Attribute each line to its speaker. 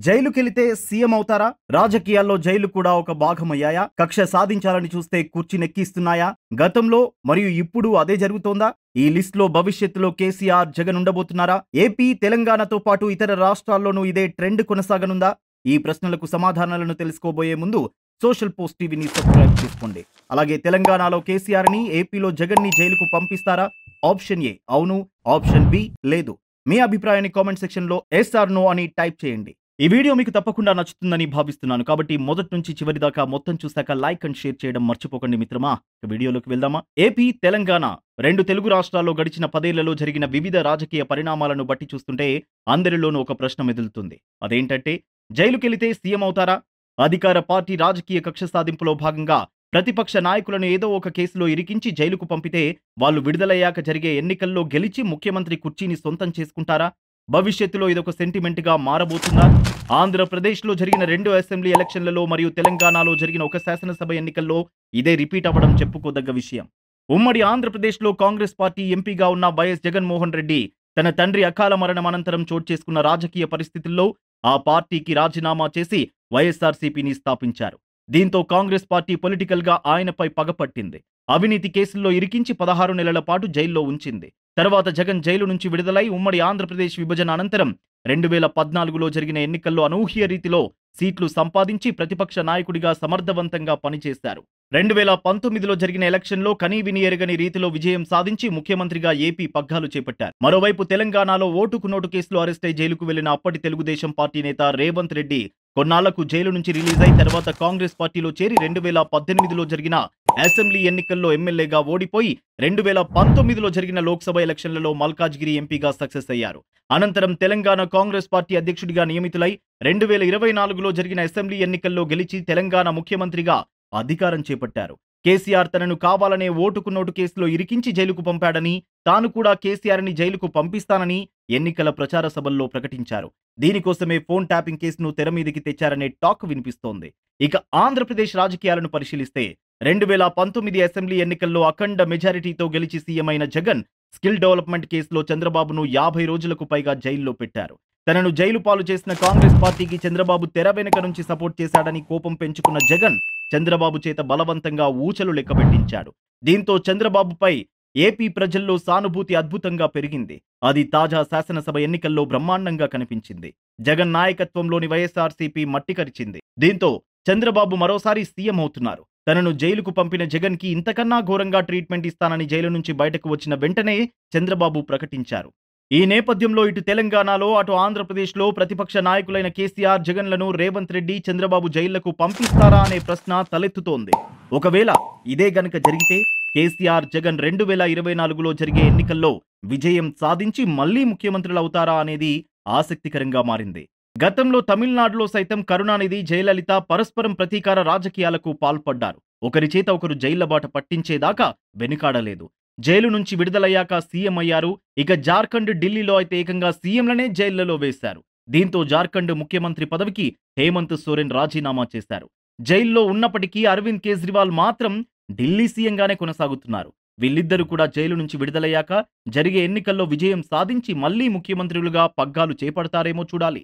Speaker 1: జైలుకెళితే CM అవుతారా? రాజకీయాల్లో jail కూడా ఒక భాగమయ్యాయా? కక్ష సాధించాలని చూస్తే కుర్చీనెక్కిస్తున్నాయా? గతంలో మరియు ఇప్పుడు అదే జరుగుతోందా? ఈ లిస్ట్ లో భవిష్యత్తులో కేసీఆర్, జగన్ ఉండబోతున్నారా? ఏపీ, తెలంగాణతో పాటు ఇతర రాష్ట్రాల్లోనూ ఇదే ట్రెండ్ కొనసాగనుందా? ఈ ప్రశ్నలకు సమాధానాలను తెలుసుకోబోయే ముందు సోషల్ పోస్ట్ టీవీని సబ్స్క్రైబ్ చేసుకోండి. అలాగే తెలంగాణలో కేసీఆర్ ని, ఏపీలో జగన్ ని జైలుకు పంపిస్తారా? ఆప్షన్ ఏ అవును, ఆప్షన్ బి లేదు. మీ అభిప్రాయాన్ని కామెంట్ సెక్షన్ లో ఎస్ ఆర్ నో అని టైప్ చేయండి. ఈ వీడియో మీకు తప్పకుండా నచ్చుతుందని భావిస్తున్నాను. కాబట్టి మొదటి నుంచి చివరి దాకా మొత్తం చూశాక లైక్ అండ్ షేర్ చేయడం మర్చిపోకండి మిత్రమా. వీడియోలోకి వెళ్దామా? ఏపీ, తెలంగాణ రెండు తెలుగు రాష్ట్రాల్లో గడిచిన 10 ఏళ్లలో జరిగిన వివిధ రాజకీయ పరిణామాలను బట్టి చూస్తుంటే అందరిలోనూ ఒక ప్రశ్న మెదులుతుంది. అదేంటంటే, జైలుకెళితే సీఎం అవుతారా? అధికార పార్టీ రాజకీయ కక్ష సాధింపులో భాగంగా ప్రతిపక్ష నాయకులను ఏదో ఒక కేసులో ఇరికించి జైలుకు పంపితే వాళ్ళు విడుదలయ్యాక జరిగే ఎన్నికల్లో గెలిచి ముఖ్యమంత్రి కుర్చీని సొంతం చేసుకుంటారా? భవిష్యత్తులో ఇదొక సెంటిమెంట్ గా మారబోతుందా? ఆంధ్రప్రదేశ్లో జరిగిన 2 అసెంబ్లీ ఎలక్షన్లలో మరియు తెలంగాణలో జరిగిన ఒక శాసనసభ ఎన్నికల్లో ఇదే రిపీట్ అవ్వడం చెప్పుకోదగ్గ విషయం. ఉమ్మడి ఆంధ్రప్రదేశ్లో కాంగ్రెస్ పార్టీ ఎంపీగా ఉన్న వైఎస్ జగన్మోహన్ రెడ్డి తన తండ్రి అకాల మరణం అనంతరం చోటు చేసుకున్న రాజకీయ పరిస్థితుల్లో ఆ పార్టీకి రాజీనామా చేసి వైఎస్ఆర్సీపీని స్థాపించారు. దీంతో కాంగ్రెస్ పార్టీ పొలిటికల్ గా ఆయనపై పగపట్టింది. అవినీతి కేసుల్లో ఇరికించి 16 నెలల పాటు జైల్లో ఉంచింది. తర్వాత జగన్ జైలు నుంచి విడుదలై ఉమ్మడి ఆంధ్రప్రదేశ్ విభజన అనంతరం 2014లో జరిగిన ఎన్నికల్లో అనూహ్య రీతిలో సీట్లు సంపాదించి ప్రతిపక్ష నాయకుడిగా సమర్థవంతంగా పనిచేశారు. 2019లో జరిగిన ఎలక్షన్లో కనీవిని ఎరగని రీతిలో విజయం సాధించి ముఖ్యమంత్రిగా ఏపీ పగ్గాలు చేపట్టారు. మరోవైపు తెలంగాణలో ఓటుకు నోటు కేసులో అరెస్టై జైలుకు వెళ్లిన అప్పటి తెలుగుదేశం పార్టీ నేత రేవంత్ రెడ్డి కొన్నాళ్లకు జైలు నుంచి రిలీజ్ అయి తర్వాత కాంగ్రెస్ పార్టీలో చేరి 2018లో జరిగిన అసెంబ్లీ ఎన్నికల్లో ఎమ్మెల్యేగా ఓడిపోయి 2019లో జరిగిన లోక్సభ ఎలక్షన్లలో మల్కాజ్గిరి ఎంపీగా సక్సెస్ అయ్యారు. అనంతరం తెలంగాణ కాంగ్రెస్ పార్టీ అధ్యక్షుడిగా నియమితులై 2024లో జరిగిన అసెంబ్లీ ఎన్నికల్లో గెలిచి తెలంగాణ ముఖ్యమంత్రిగా అధికారం చేపట్టారు. కేసీఆర్ తనను కావాలనే ఓటుకు నోటు కేసులో ఇరికించి జైలుకు పంపాడని, తాను కూడా కేసీఆర్ ని జైలుకు పంపిస్తానని ఎన్నికల ప్రచార సభల్లో ప్రకటించారు. దీనికోసమే ఫోన్ ట్యాపింగ్ కేసును తెర మీదికి తెచ్చారనే టాక్ వినిపిస్తోంది. ఇక ఆంధ్రప్రదేశ్ రాజకీయాలను పరిశీలిస్తే 2019 అసెంబ్లీ ఎన్నికల్లో అఖండ మెజారిటీతో గెలిచి సీఎం అయిన జగన్ స్కిల్ డెవలప్మెంట్ కేసులో చంద్రబాబును 50 రోజులకు పైగా జైల్లో పెట్టారు. తనను జైలు పాలు చేసిన కాంగ్రెస్ పార్టీకి చంద్రబాబు తెర వెనుక నుంచి సపోర్ట్ చేశాడని కోపం పెంచుకున్న జగన్ చంద్రబాబు చేత బలవంతంగా ఊచలు లెక్కబెట్టించాడు. దీంతో చంద్రబాబుపై ఏపీ ప్రజల్లో సానుభూతి అద్భుతంగా పెరిగింది. అది తాజా శాసనసభ ఎన్నికల్లో బ్రహ్మాండంగా కనిపించింది. జగన్ నాయకత్వంలోని వైఎస్ఆర్సీపీ మట్టికరిచింది. దీంతో చంద్రబాబు మరోసారి సీఎం అవుతున్నారు. తనను జైలుకు పంపిన జగన్ కి ఇంతకన్నా ఘోరంగా ట్రీట్మెంట్ ఇస్తానని జైలు నుంచి బయటకు వచ్చిన వెంటనే చంద్రబాబు ప్రకటించారు. ఈ నేపథ్యంలో ఇటు తెలంగాణలో, అటు ఆంధ్రప్రదేశ్లో ప్రతిపక్ష నాయకులైన కేసీఆర్, జగన్లను రేవంత్ రెడ్డి, చంద్రబాబు జైళ్లకు పంపిస్తారా అనే ప్రశ్న తలెత్తుతోంది. ఒకవేళ ఇదే గనక జరిగితే కేసీఆర్, జగన్ 2024లో జరిగే ఎన్నికల్లో విజయం సాధించి మళ్లీ ముఖ్యమంత్రులవుతారా అనేది ఆసక్తికరంగా మారింది. గతంలో తమిళనాడులో సైతం కరుణానిధి, జయలలిత పరస్పరం ప్రతీకార రాజకీయాలకు పాల్పడ్డారు. ఒకరి చేత ఒకరు జైళ్ల బాట పట్టించేదాకా వెనుకాడలేదు. జైలు నుంచి విడుదలయ్యాక సీఎం అయ్యారు. ఇక జార్ఖండ్, ఢిల్లీలో అయితే ఏకంగా సీఎంలనే జైళ్లలో వేశారు. దీంతో జార్ఖండ్ ముఖ్యమంత్రి పదవికి హేమంత్ సోరెన్ రాజీనామా చేశారు. జైల్లో ఉన్నప్పటికీ అరవింద్ కేజ్రీవాల్ మాత్రం ఢిల్లీ సీఎంగానే కొనసాగుతున్నారు. వీళ్ళిద్దరూ కూడా జైలు నుంచి విడుదలయ్యాక జరిగే ఎన్నికల్లో విజయం సాధించి మళ్లీ ముఖ్యమంత్రులుగా పగ్గాలు చేపడతారేమో చూడాలి.